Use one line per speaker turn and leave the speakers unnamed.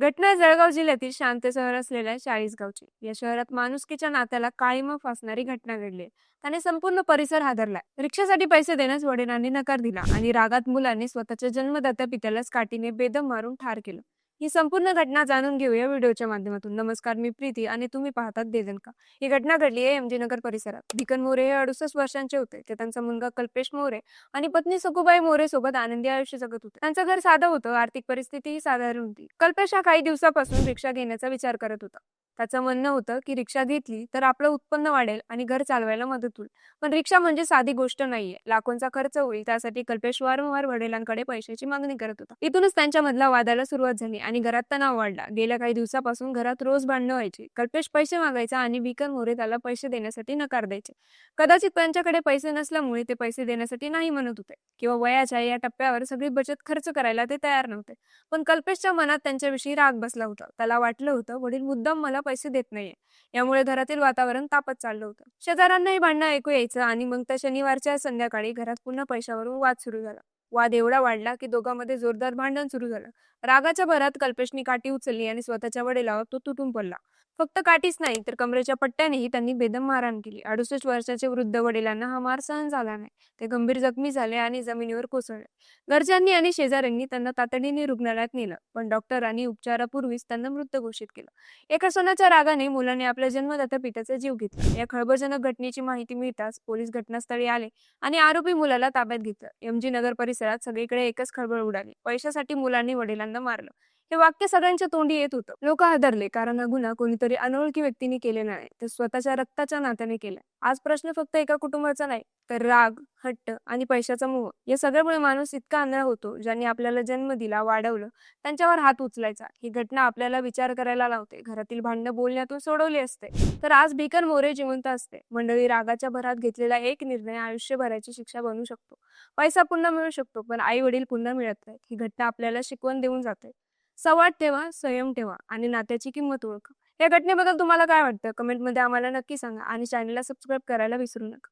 घटना जळगाव जिल्ह्यातील शांत शहर असलेल्या चाळीसगावची. या शहरात माणुसकीच्या नात्याला काळीमा फासणारी घटना घडली. त्याने संपूर्ण परिसर हादरलाय. रिक्षासाठी पैसे देण्यास वडिलांनी नकार दिला आणि रागात मुलांनी स्वतःच्या जन्मदात्या पित्यालाच काठीने बेदम मारून ठार केलं. ही संपूर्ण घटना जाणून घेऊया व्हिडिओच्या माध्यमातून. नमस्कार, मी प्रीती आणि तुम्ही पाहतात देजनका. ही घटना घडली आहे एमजी नगर परिसरात. भिकन मोरे हे 68 वर्षांचे होते. ते त्यांचा मुलगा कल्पेश मोरे आणि पत्नी सकुबाई मोरे सोबत आनंदी आयुष्य जगत होते. त्यांचं घर साधं होतं, आर्थिक परिस्थितीही साधारण होती. कल्पेश हा काही दिवसापासून रिक्षा घेण्याचा विचार करत होता. त्याचं म्हणणं होतं की रिक्षा घेतली तर आपलं उत्पन्न वाढेल आणि घर चालवायला मदत होईल. पण रिक्षा म्हणजे साधी गोष्ट नाहीये, लाखोंचा खर्च होईल. त्यासाठी कल्पेश वारंवार वडिलांकडे पैशाची मागणी करत होता. इथूनच त्यांच्यामधला वादाला सुरुवात झाली आणि घरात तणाव वाढला. गेल्या काही दिवसापासून घरात रोज भांडणं व्हायची. कल्पेश पैसे मागायचा आणि भिकन मोरे त्याला पैसे देण्यासाठी नकार द्यायचे. कदाचित त्यांच्याकडे पैसे नसल्यामुळे ते पैसे देण्यासाठी नाही म्हणत होते, किंवा वयाच्या या टप्प्यावर सगळी बचत खर्च करायला ते तयार नव्हते. पण कल्पेशच्या मनात त्यांच्याविषयी राग बसला होता. त्याला वाटलं होतं वडील मुद्दाम मला पैसे देत नाहीये. यामुळे घरातील वातावरण तापत चाललं होतं. शेजाऱ्यांनाही भांडणं ऐकू यायचं आणि मग त्या शनिवारच्या संध्याकाळी घरात पुन्हा पैशावरून वाद सुरू झाला. वाद एवढा वाढला की दोघांमध्ये जोरदार भांडण सुरू झालं. रागाच्या भरात कल्पेशनी काठी उचलली आणि स्वतःच्या वडिलावर तो तुटून पडला. फक्त काठीच नाही तर कमरेच्या पट्ट्यानेही त्यांनी बेदम मारहाण केली. 68 वर्षाचे वृद्ध वडिलांना हा मार सहन झाला नाही. ते गंभीर जखमी झाले आणि जमिनीवर कोसळले. घरच्यांनी आणि शेजाऱ्यांनी त्यांना तातडीने रुग्णालयात नेलं, पण डॉक्टरांनी उपचारापूर्वीच त्यांना मृत घोषित केलं. एका सणाच्या रागाने मुलाने आपल्या जन्मदात्या पित्याचा जीव घेतला. या खळबळजनक घटनेची माहिती मिळताच पोलीस घटनास्थळी आले आणि आरोपी मुलाला ताब्यात घेतलं. एमजी नगर परिसरात सगळीकडे एकच खळबळ उडाली. पैशासाठी मुलांनी वडिलांना मारलं, हे वाक्य सगळ्यांच्या तोंडी येत होतं. लोक हादरले, कारण हा गुन्हा कोणीतरी अनोळखी व्यक्तीने केले नाही, तर स्वतःच्या रक्ताच्या नात्याने केलाय. आज प्रश्न फक्त एका कुटुंबाचा नाही, तर राग, हट्ट आणि पैशाचा मोह या सगळ्यामुळे माणूस इतका आंधळा होतो. ज्यांनी आपल्याला जन्म दिला, वाढवलं, त्यांच्यावर हात उचलायचा. ही घटना आपल्याला विचार करायला लावते. घरातील भांडणं बोलण्यातून सोडवली असते तर आज भिकन मोरे जिवंत असते. मंडळी, रागाच्या भरात घेतलेला एक निर्णय आयुष्यभराची शिक्षा बनू शकतो. पैसा पुन्हा मिळू शकतो, पण आई वडील पुन्हा मिळत नाहीत. ही घटना आपल्याला शिकवण देऊन जाते. संवाद ठेवा, संयम ठेवा आणि नात्याची किंमत ओळखा. या घटनेबद्दल तुम्हाला काय वाटतं? कमेंटमध्ये आम्हाला नक्की सांगा आणि चॅनलला सबस्क्राईब करायला विसरू नका.